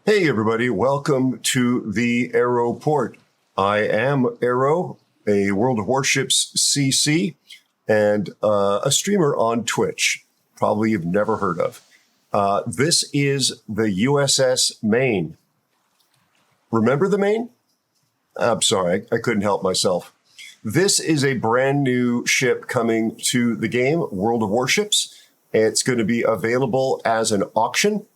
Hey everybody, welcome to the Aeroport. I am Aero, a World of Warships CC, and a streamer on Twitch. Probably you've never heard of. This is the USS Maine. Remember the Maine? I'm sorry, I couldn't help myself. This is a brand new ship coming to the game, World of Warships. It's going to be available as an auction.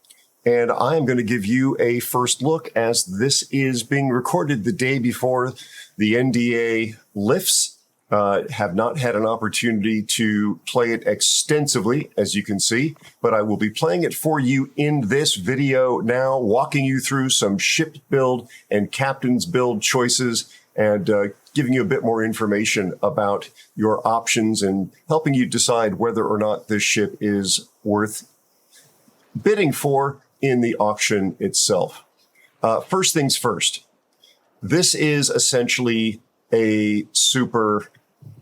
And I am going to give you a first look as this is being recorded the day before the NDA lifts. Have not had an opportunity to play it extensively, as you can see, but I will be playing it for you in this video now, walking you through some ship build and captain's build choices and giving you a bit more information about your options and helping you decide whether or not this ship is worth bidding for in the auction itself. First things first, this is essentially a Super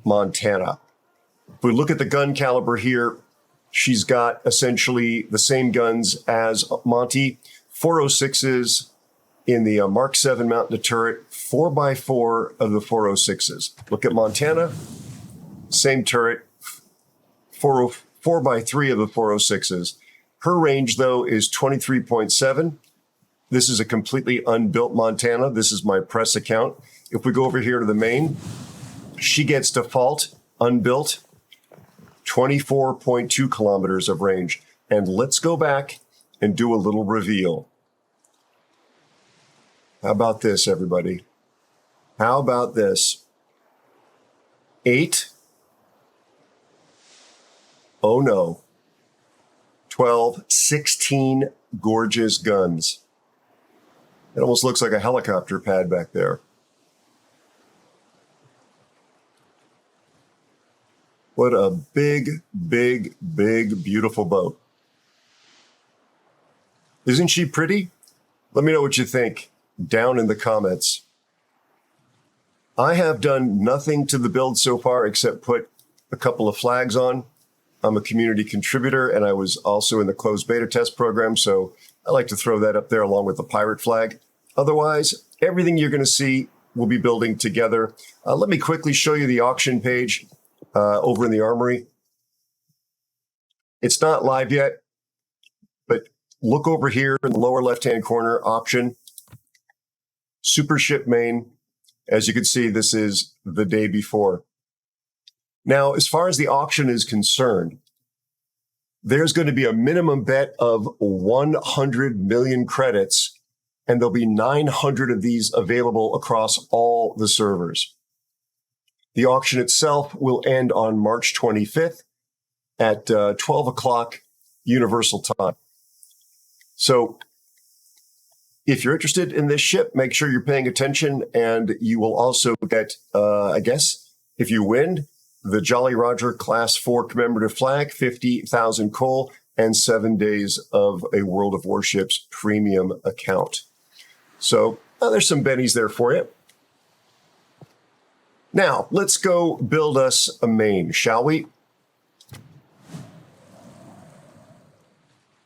Montana. If we look at the gun caliber here, she's got essentially the same guns as Monty, 406s in the Mark 7 mounted turret, 4x4 of the 406s. Look at Montana, same turret, 4x3 of the 406s. Her range, though, is 23.7. This is a completely unbuilt Montana. This is my press account. If we go over here to the Maine, she gets default, unbuilt, 24.2 kilometers of range. And let's go back and do a little reveal. How about this, everybody? How about this? 8. Oh, no. 12, 16 gorgeous guns. It almost looks like a helicopter pad back there. What a big, big, big, beautiful boat. Isn't she pretty? Let me know what you think down in the comments. I have done nothing to the build so far except put a couple of flags on. I'm a community contributor, and I was also in the closed beta test program, so I like to throw that up there along with the pirate flag. Otherwise, everything you're going to see we'll be building together. Let me quickly show you the auction page over in the Armory. It's not live yet, but look over here in the lower left-hand corner, auction, Super Ship Maine. As you can see, this is the day before. Now, as far as the auction is concerned, there's going to be a minimum bet of 100 million credits, and there'll be 900 of these available across all the servers. The auction itself will end on March 25th at 12 o'clock Universal Time. So if you're interested in this ship, make sure you're paying attention, and you will also get, I guess, if you win, the Jolly Roger Class 4 commemorative flag, 50,000 coal, and 7 days of a World of Warships premium account. So there's some bennies there for you. Now, let's go build us a Maine, shall we?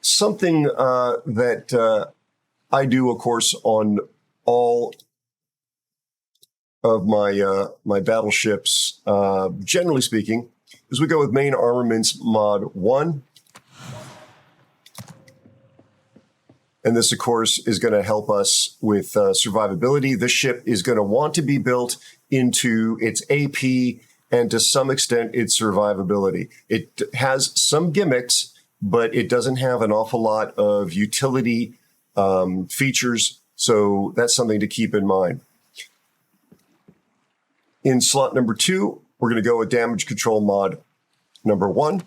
Something that I do, of course, on all of my battleships, generally speaking, is we go with Main Armaments Mod 1. And this, of course, is going to help us with survivability. This ship is going to want to be built into its AP and to some extent its survivability. It has some gimmicks, but it doesn't have an awful lot of utility features. So that's something to keep in mind. In slot number 2, we're going to go with Damage Control Mod number 1.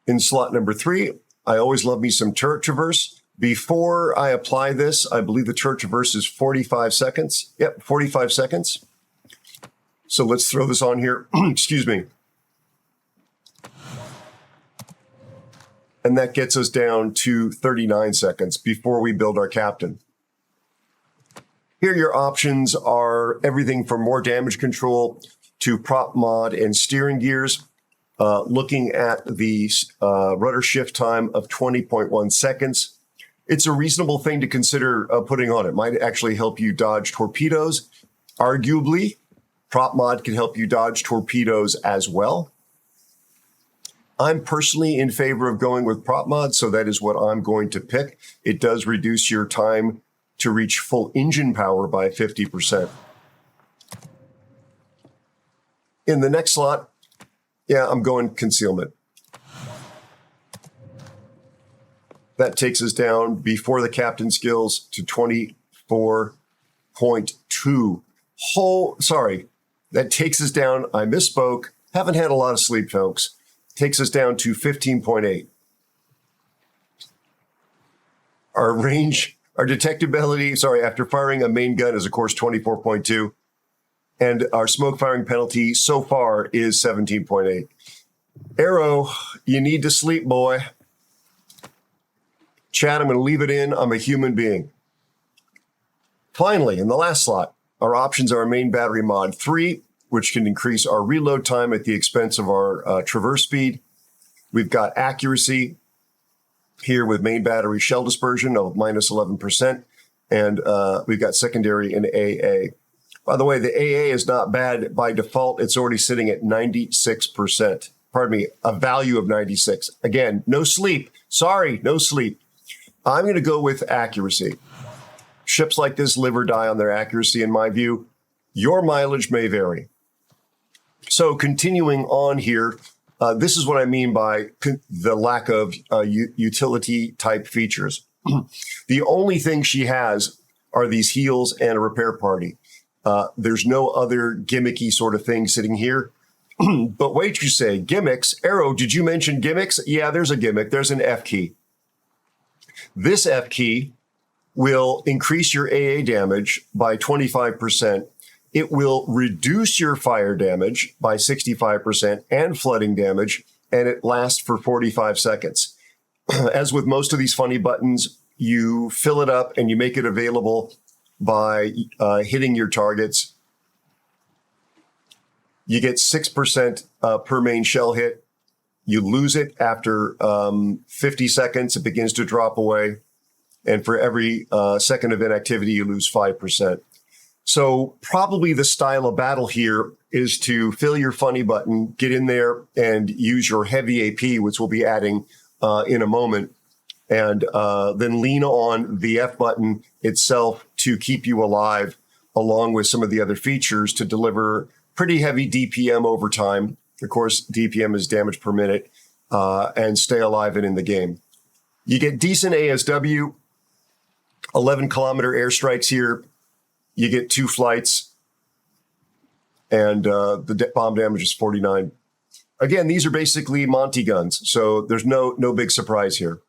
In slot number 3, I always love me some turret traverse. Before I apply this, I believe the turret traverse is 45 seconds. Yep, 45 seconds. So let's throw this on here. Excuse me. And that gets us down to 39 seconds before we build our captain. Here, your options are everything from more damage control to prop mod and steering gears. looking at the rudder shift time of 20.1 seconds. It's a reasonable thing to consider putting on. It might actually help you dodge torpedoes. Arguably, prop mod can help you dodge torpedoes as well. I'm personally in favor of going with prop mod, so that is what I'm going to pick. It does reduce your time to reach full engine power by 50%. In the next slot, yeah, I'm going concealment. That takes us down before the captain skills to 24.2. Sorry, that takes us down. I misspoke. Haven't had a lot of sleep, folks. Takes us down to 15.8. Our range, our detectability, after firing a main gun is, of course, 24.2. And our smoke firing penalty so far is 17.8. Aero, you need to sleep, boy. Chad, I'm going to leave it in. I'm a human being. Finally, in the last slot, our options are main battery mod 3, which can increase our reload time at the expense of our traverse speed. We've got accuracy here with main battery shell dispersion of minus 11%. And we've got secondary and AA. By the way, the AA is not bad by default. It's already sitting at 96%. Pardon me, a value of 96. Again, no sleep. Sorry, no sleep. I'm going to go with accuracy. Ships like this live or die on their accuracy, in my view. Your mileage may vary. So continuing on here, this is what I mean by the lack of utility type features. The only thing she has are these heals and a repair party. There's no other gimmicky sort of thing sitting here. But wait, you say gimmicks. Aero, did you mention gimmicks? Yeah, there's a gimmick. There's an F key. This F key will increase your AA damage by 25%. It will reduce your fire damage by 65% and flooding damage, and it lasts for 45 seconds. As with most of these funny buttons, you fill it up and you make it available by hitting your targets. You get 6% per main shell hit. You lose it after 50 seconds. It begins to drop away. And for every second of inactivity, you lose 5%. So probably the style of battle here is to fill your funny button, get in there and use your heavy AP, which we'll be adding in a moment, and then lean on the F button itself to keep you alive, along with some of the other features to deliver pretty heavy DPM over time. Of course, DPM is damage per minute, and stay alive and in the game. You get decent ASW, 11-kilometer airstrikes here. You get 2 flights, and the bomb damage is 49. Again, these are basically Monty guns, so there's no big surprise here.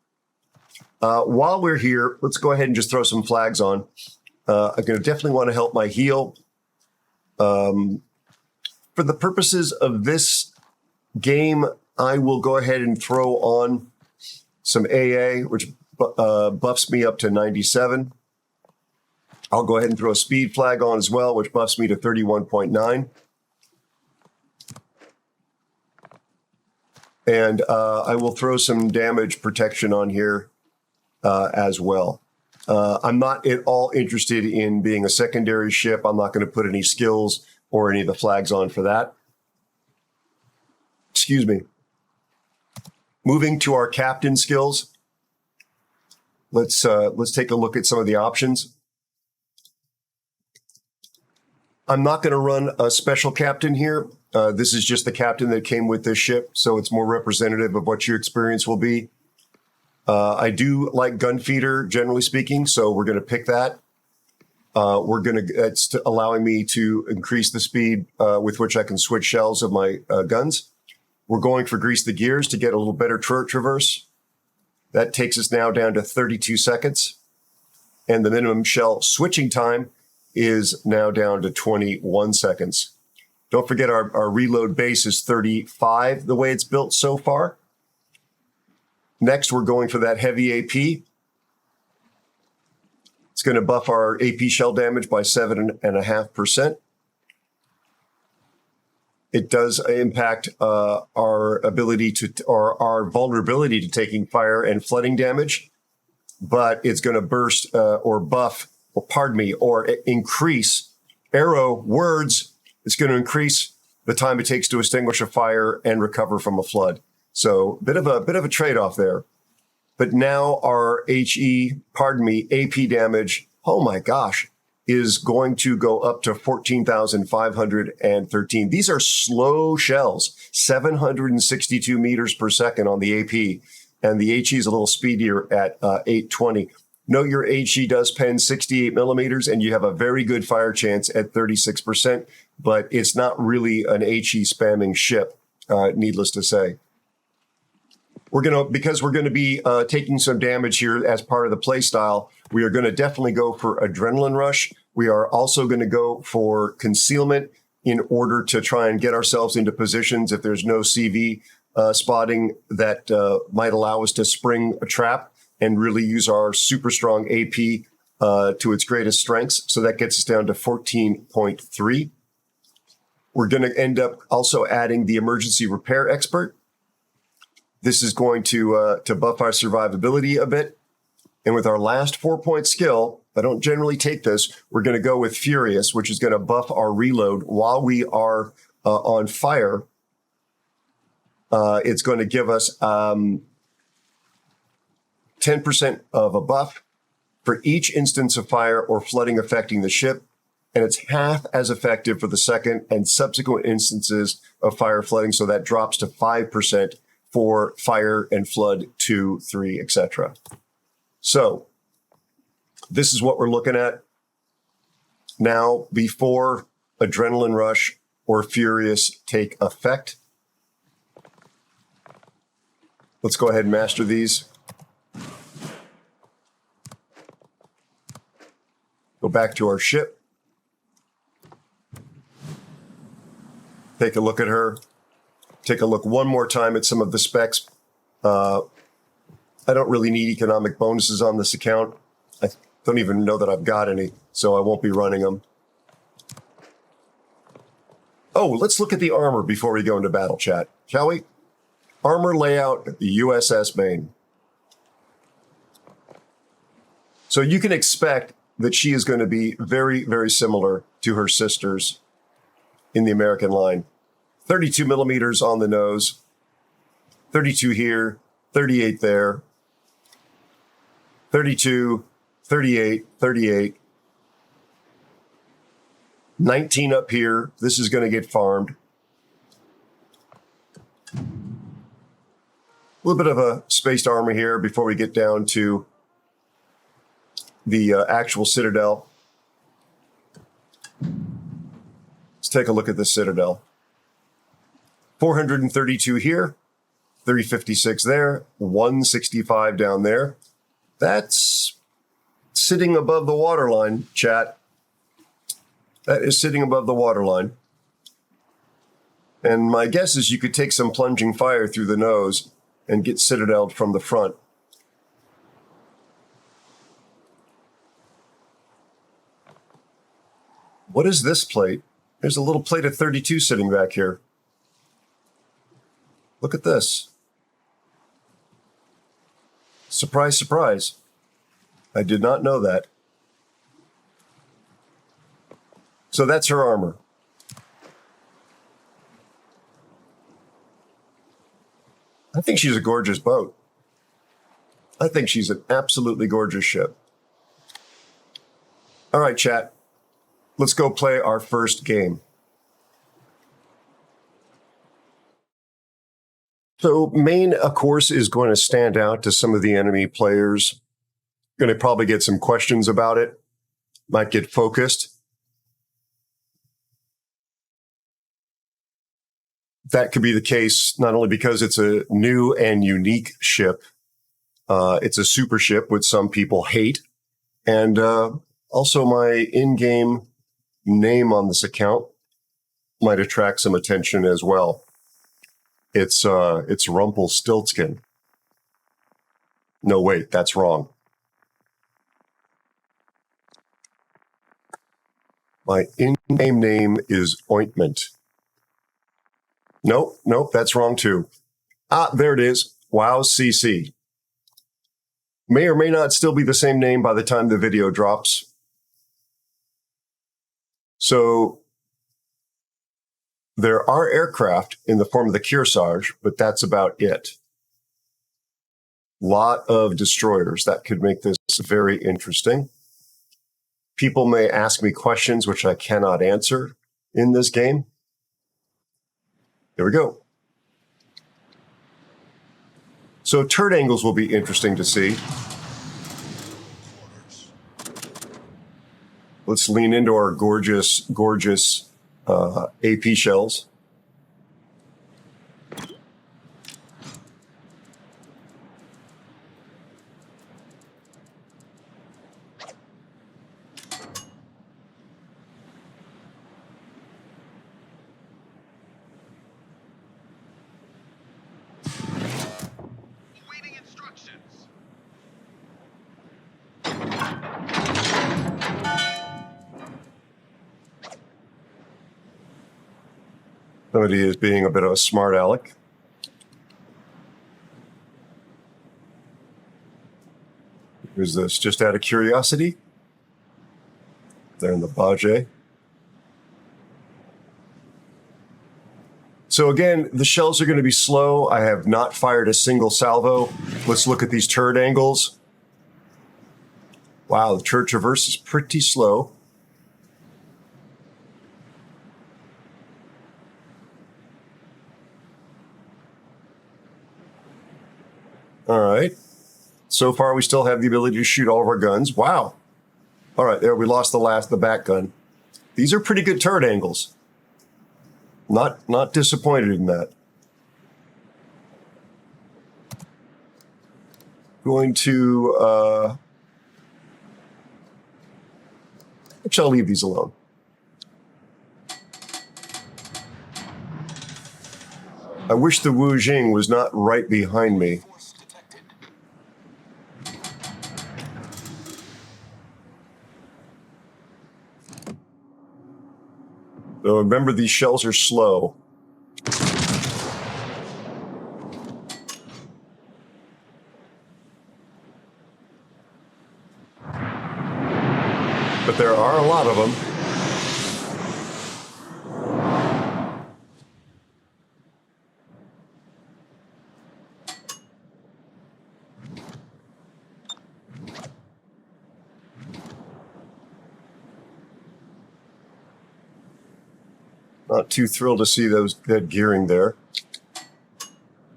While we're here, let's go ahead and just throw some flags on. I'm going to definitely want to help my heel. For the purposes of this game, I will go ahead and throw on some AA, which buffs me up to 97. I'll go ahead and throw a speed flag on as well, which buffs me to 31.9. And I will throw some damage protection on here as well. I'm not at all interested in being a secondary ship. I'm not going to put any skills or any of the flags on for that. Excuse me. Moving to our captain skills. Let's take a look at some of the options. I'm not going to run a special captain here. This is just the captain that came with this ship, so it's more representative of what your experience will be. I do like gun feeder, generally speaking, so we're going to pick that. It's allowing me to increase the speed with which I can switch shells of my guns. We're going for grease the gears to get a little better traverse. That takes us now down to 32 seconds. And the minimum shell switching time is now down to 21 seconds. Don't forget our reload base is 35, the way it's built so far. Next, we're going for that heavy AP. It's going to buff our AP shell damage by 7.5%. It does impact our ability to, or our vulnerability to taking fire and flooding damage, but it's going to burst or buff, or pardon me, or increase arrow words. It's going to increase the time it takes to extinguish a fire and recover from a flood. So bit of a trade-off there. But now our AP damage, oh my gosh, is going to go up to 14,513. These are slow shells, 762 meters per second on the AP, and the HE is a little speedier at 820. Note your HE does pen 68 millimeters, and you have a very good fire chance at 36%, but it's not really an HE spamming ship, needless to say. Because we're going to be taking some damage here as part of the play style, we are going to definitely go for adrenaline rush. We are also going to go for concealment in order to try and get ourselves into positions if there's no CV spotting that might allow us to spring a trap and really use our super strong AP to its greatest strengths. So that gets us down to 14.3. We're going to end up also adding the emergency repair expert. This is going to buff our survivability a bit. And with our last 4-point skill, I don't generally take this, we're going to go with Furious, which is going to buff our reload while we are on fire. It's going to give us 10% of a buff for each instance of fire or flooding affecting the ship. And it's half as effective for the second and subsequent instances of fire flooding. So that drops to 5% for fire and flood 2, 3, etc. So this is what we're looking at now before Adrenaline Rush or Furious take effect. Let's go ahead and master these. Go back to our ship. Take a look at her. Take a look one more time at some of the specs. I don't really need economic bonuses on this account. I don't even know that I've got any, so I won't be running them. Oh, let's look at the armor before we go into battle chat, shall we? Armor layout, the USS Maine. So you can expect that she is going to be very, very similar to her sisters in the American line. 32 millimeters on the nose, 32 here, 38 there, 32, 38, 38, 19 up here. This is going to get farmed. A little bit of a spaced armor here before we get down to the actual Citadel. Let's take a look at the Citadel. 432 here, 356 there, 165 down there. That's sitting above the waterline, chat. That is sitting above the waterline. And my guess is you could take some plunging fire through the nose and get Citadel'd from the front. What is this plate? There's a little plate of 32 sitting back here. Look at this. Surprise, surprise. I did not know that. So that's her armor. I think she's a gorgeous boat. I think she's an absolutely gorgeous ship. All right, chat. Let's go play our first game. So Maine, of course, is going to stand out to some of the enemy players. Going to probably get some questions about it. Might get focused. That could be the case not only because it's a new and unique ship. It's a super ship, which some people hate. And also my in-game name on this account might attract some attention as well. It's Rumpelstiltskin. No, wait, that's wrong. My in-game name is Ointment. Nope, nope, that's wrong too. Ah, there it is. Wow, CC. May or may not still be the same name by the time the video drops. So there are aircraft in the form of the Kearsarge, but that's about it. Lot of destroyers. That could make this very interesting. People may ask me questions which I cannot answer in this game. There we go. So turret angles will be interesting to see. Let's lean into our gorgeous, gorgeous AP shells. Somebody is being a bit of a smart aleck. Who's this? Just out of curiosity. They're in the Bajaj. So again, the shells are going to be slow. I have not fired a single salvo. Let's look at these turret angles. Wow, the turret traverse is pretty slow. All right. So far, we still have the ability to shoot all of our guns. Wow. All right, there we lost the back gun. These are pretty good turret angles. Not disappointed in that. Going to I'll leave these alone. I wish the Wu Jing was not right behind me. So remember, these shells are slow. But there are a lot of them. Not too thrilled to see that gearing there.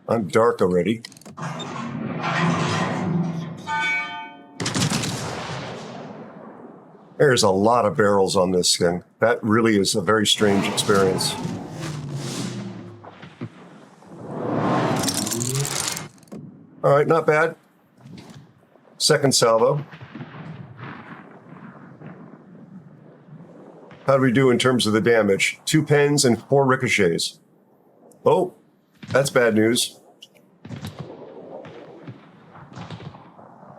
I'm dark already. There's a lot of barrels on this thing. That really is a very strange experience. All right, not bad. Second salvo. How do we do in terms of the damage? 2 pens and 4 ricochets. Oh, that's bad news.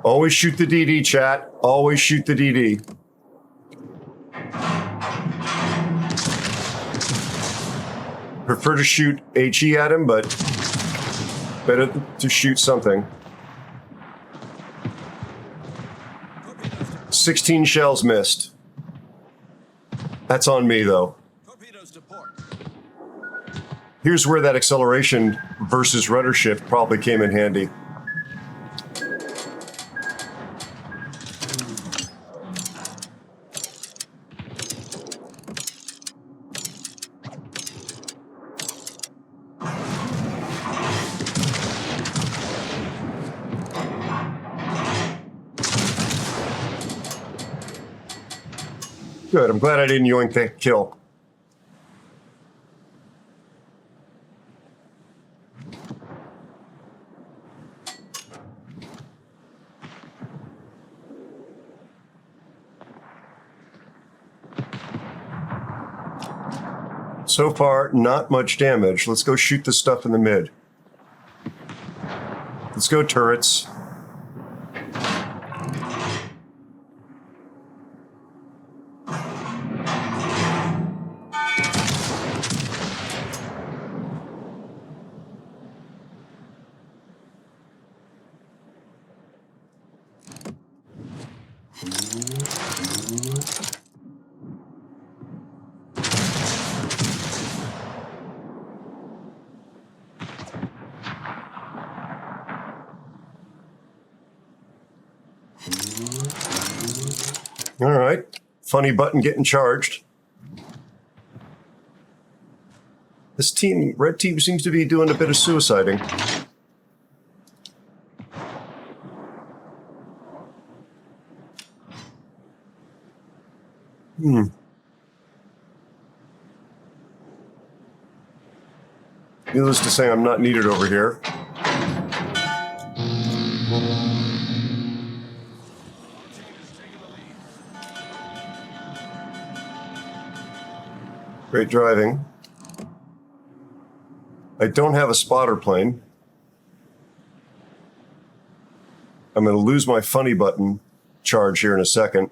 Always shoot the DD, chat. Always shoot the DD. Prefer to shoot HE at him, but better to shoot something. 16 shells missed. That's on me, though. Here's where that acceleration versus rudder shift probably came in handy. Good, I'm glad I didn't yoink that kill. So far, not much damage. Let's go shoot the stuff in the mid. Let's go turrets. All right. Funny button getting charged. This team, red team, seems to be doing a bit of suiciding. Needless to say, I'm not needed over here. Great driving. I don't have a spotter plane. I'm going to lose my funny button charge here in a second.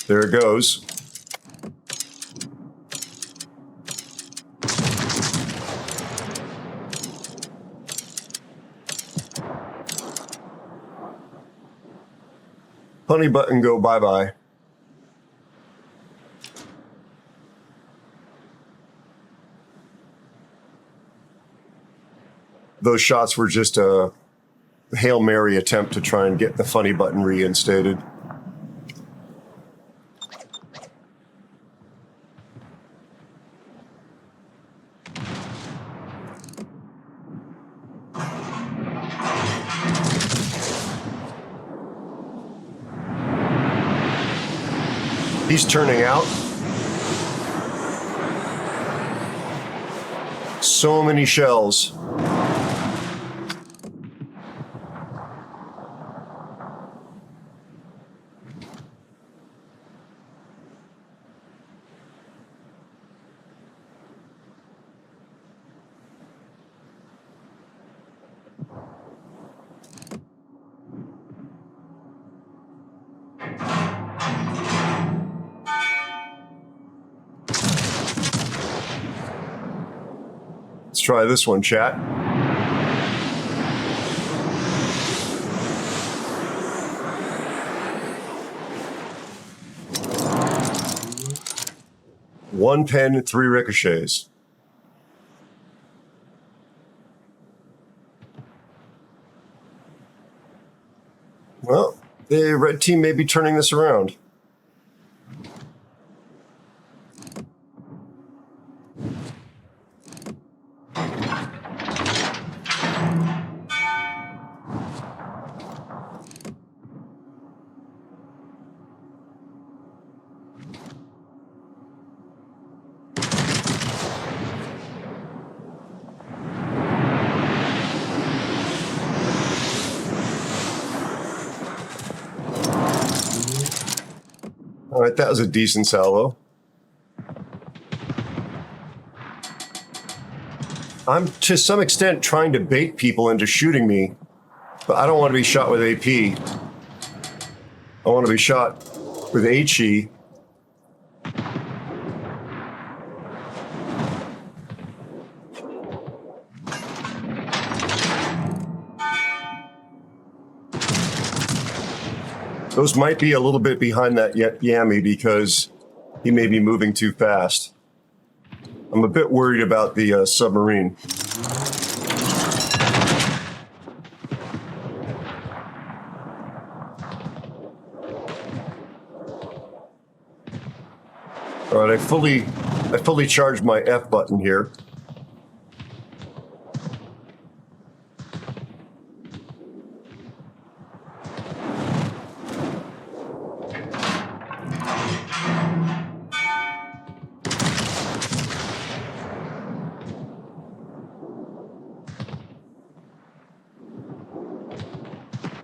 There it goes. Funny button go bye-bye. Those shots were just a Hail Mary attempt to try and get the funny button reinstated. He's turning out. So many shells. Let's try this one, chat. One pen, 3 ricochets. Well, the red team may be turning this around. All right, that was a decent salvo. I'm to some extent trying to bait people into shooting me, but I don't want to be shot with AP. I want to be shot with HE. Those might be a little bit behind that Yami because he may be moving too fast. I'm a bit worried about the submarine. All right, I fully charged my F button here.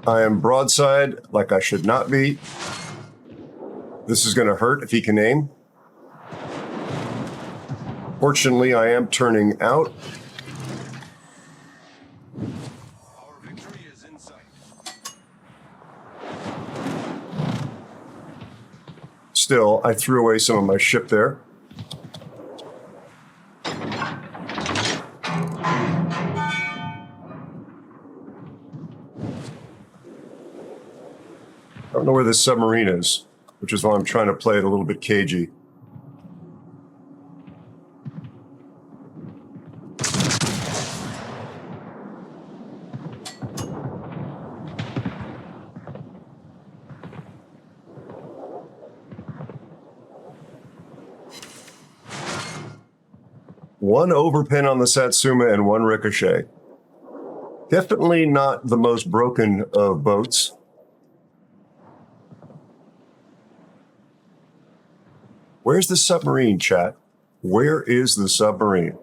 I am broadside like I should not be. This is going to hurt if he can aim. Fortunately, I am turning out. Our victory is in sight. Still, I threw away some of my ship there. I don't know where this submarine is, which is why I'm trying to play it a little bit cagey. One overpin on the Satsuma and one ricochet. Definitely not the most broken of boats. Where's the submarine, chat? Where is the submarine?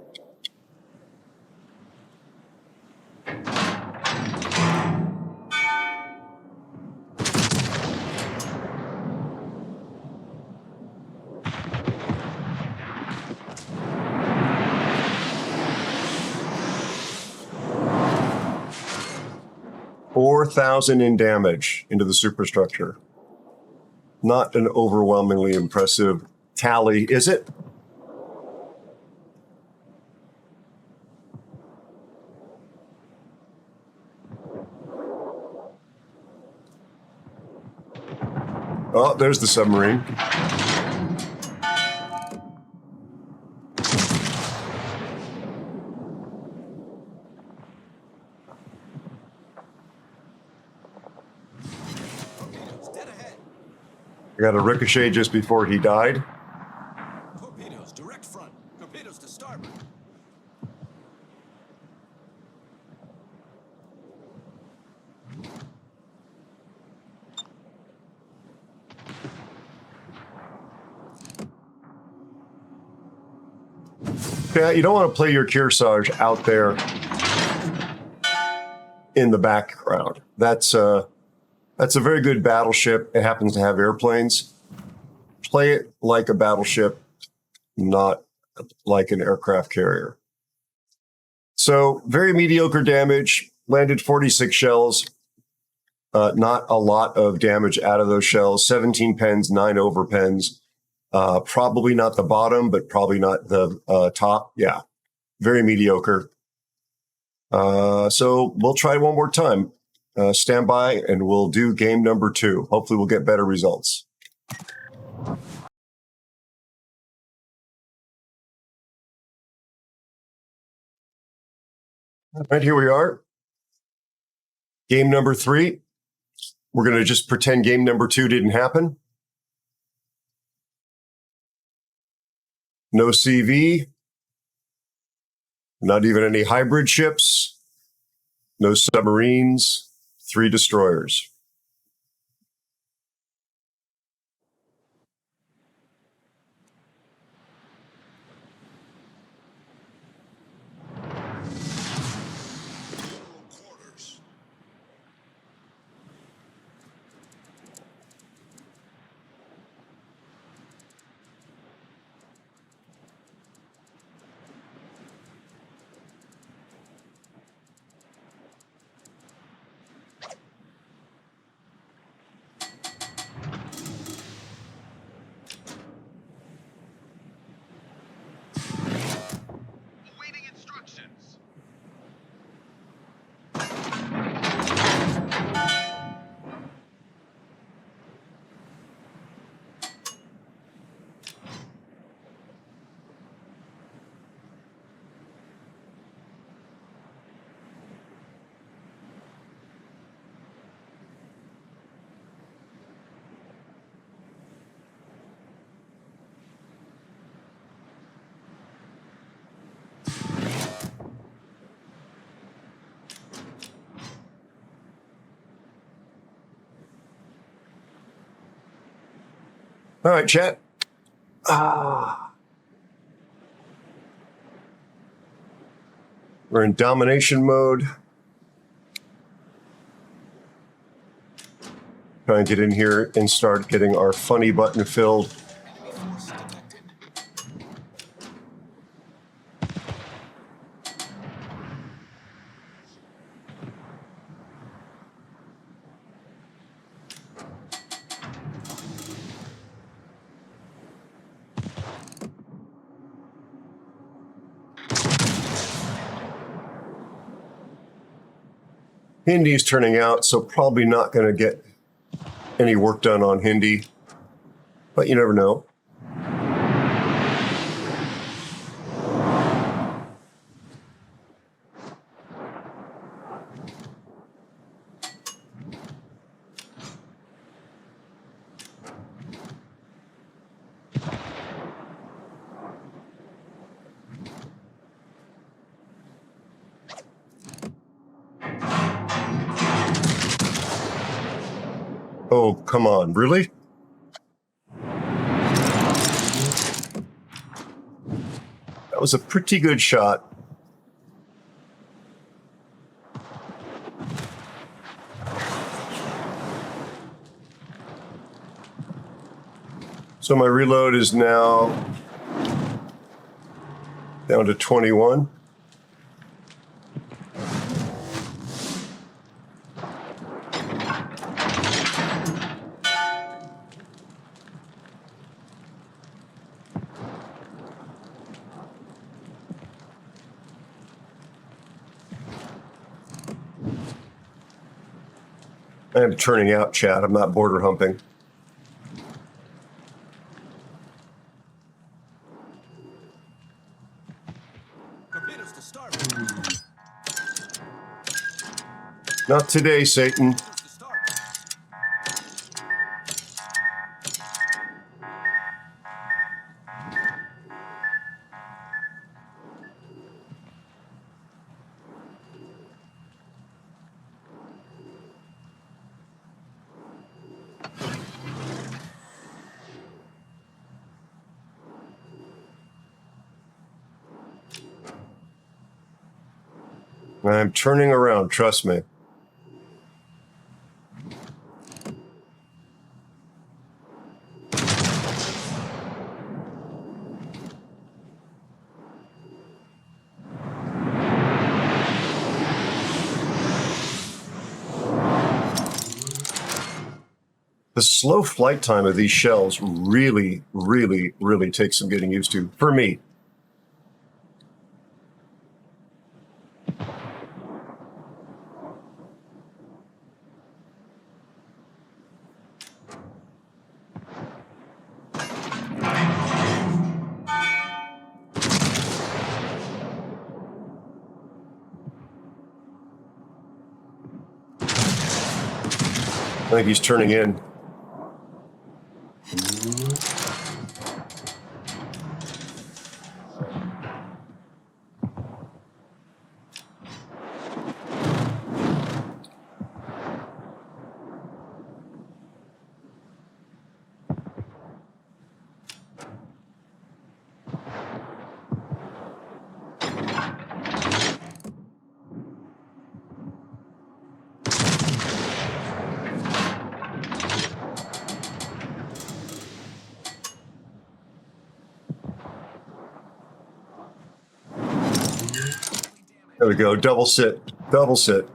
$4,000 in damage into the superstructure. Not an overwhelmingly impressive tally, is it? Oh, there's the submarine. I got a ricochet just before he died. Torpedoes, direct front. Torpedoes to starboard. Yeah, you don't want to play your Kearsarge out there in the background. That's a very good battleship. It happens to have airplanes. Play it like a battleship, not like an aircraft carrier. So very mediocre damage, landed 46 shells. Not a lot of damage out of those shells, 17 pens, 9 overpens. Probably not the bottom, but probably not the top. Yeah, very mediocre. So we'll try one more time. Stand by and we'll do game number 2. Hopefully we'll get better results. All right, here we are. Game number 3. We're going to just pretend game number 2 didn't happen. No CV. Not even any hybrid ships. No submarines. 3 destroyers. Quarters. Awaiting instructions. All right, chat. We're in domination mode. Trying to get in here and start getting our funny button filled. Enemy force detected. Hindi's turning out, so probably not going to get any work done on Hindi, but you never know. Oh, come on, really? That was a pretty good shot. So my reload is now down to 21. I am turning out, chat. I'm not border humping. Torpedoes to starboard. Not today, Satan. Torpedoes to starboard. I'm turning around, trust me. The slow flight time of these shells really, really, really takes some getting used to, for me. I think he's turning in. There we go. Double sit. Double sit.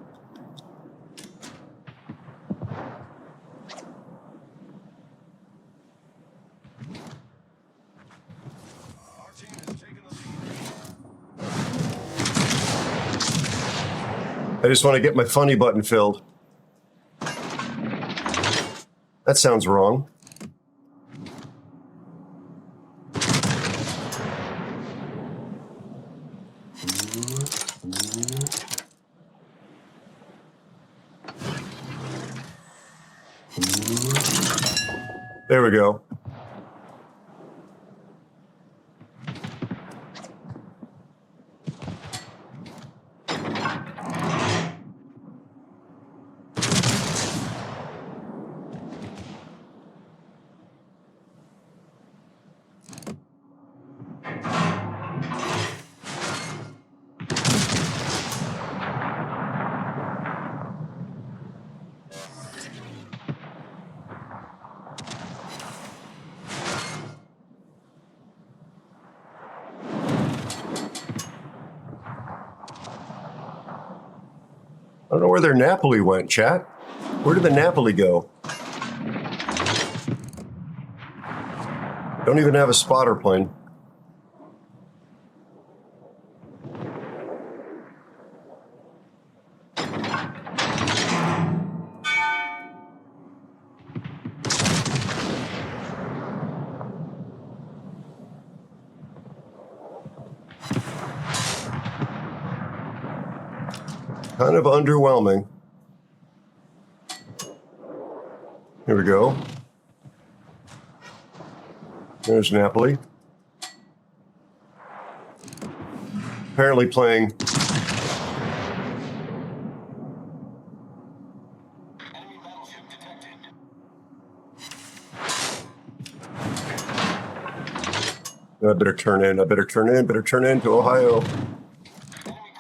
Our team has taken the lead. I just want to get my funny button filled. That sounds wrong. There we go. I don't know where their Napoli went, chat. Where did the Napoli go? Don't even have a spotter plane. Kind of underwhelming. Here we go. There's Napoli. Apparently playing. Enemy battleship detected. I better turn in. Better turn in to Ohio. Enemy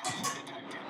cruiser detected.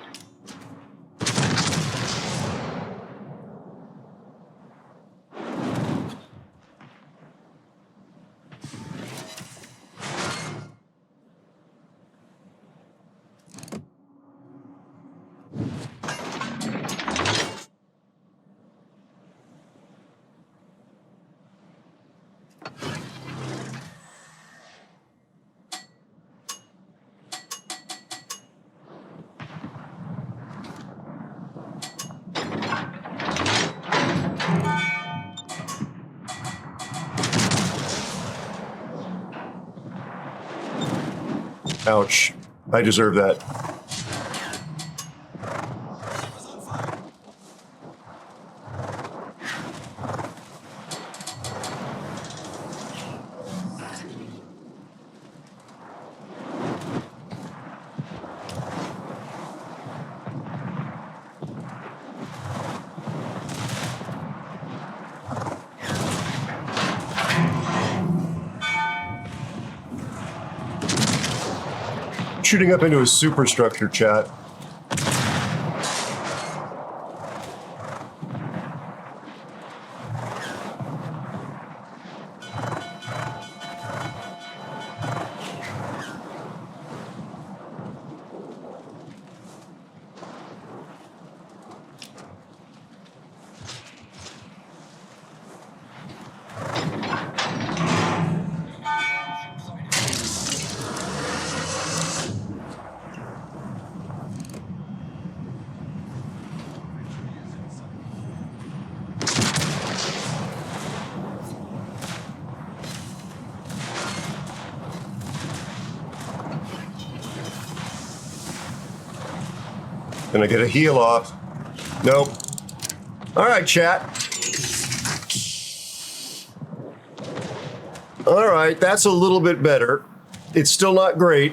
Ouch. I deserve that. Ship is on fire. Shooting up into a superstructure, chat. Gonna get a heal off. Nope. All right, chat. All right, that's a little bit better. It's still not great,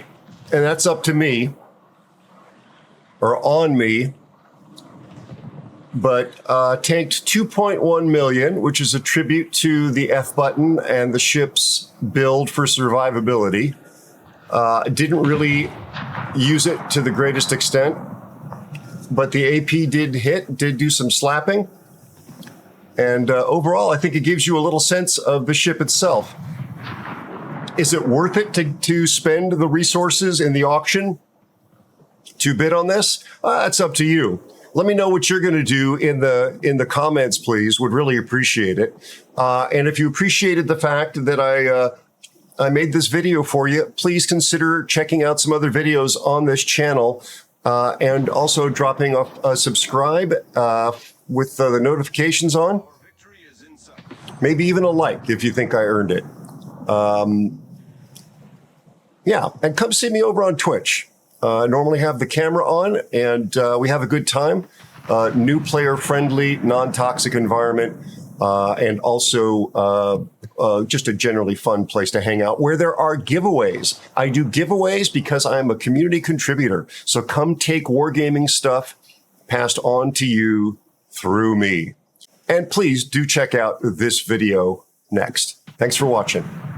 and that's up to me, or on me. But tanked 2.1 million, which is a tribute to the F button and the ship's build for survivability. Didn't really use it to the greatest extent, but the AP did do some slapping. And overall, I think it gives you a little sense of the ship itself. Is it worth it to spend the resources in the auction to bid on this? That's up to you. Let me know what you're going to do in the comments, please. Would really appreciate it. And if you appreciated the fact that I made this video for you, please consider checking out some other videos on this channel, and also dropping off a subscribe with the notifications on. Victory is in sight. Maybe even a like if you think I earned it. Yeah, and come see me over on Twitch. I normally have the camera on, and we have a good time. New player-friendly, non-toxic environment, and also just a generally fun place to hang out where there are giveaways. I do giveaways because I'm a community contributor. So come take wargaming stuff passed on to you through me. And please do check out this video next. Thanks for watching.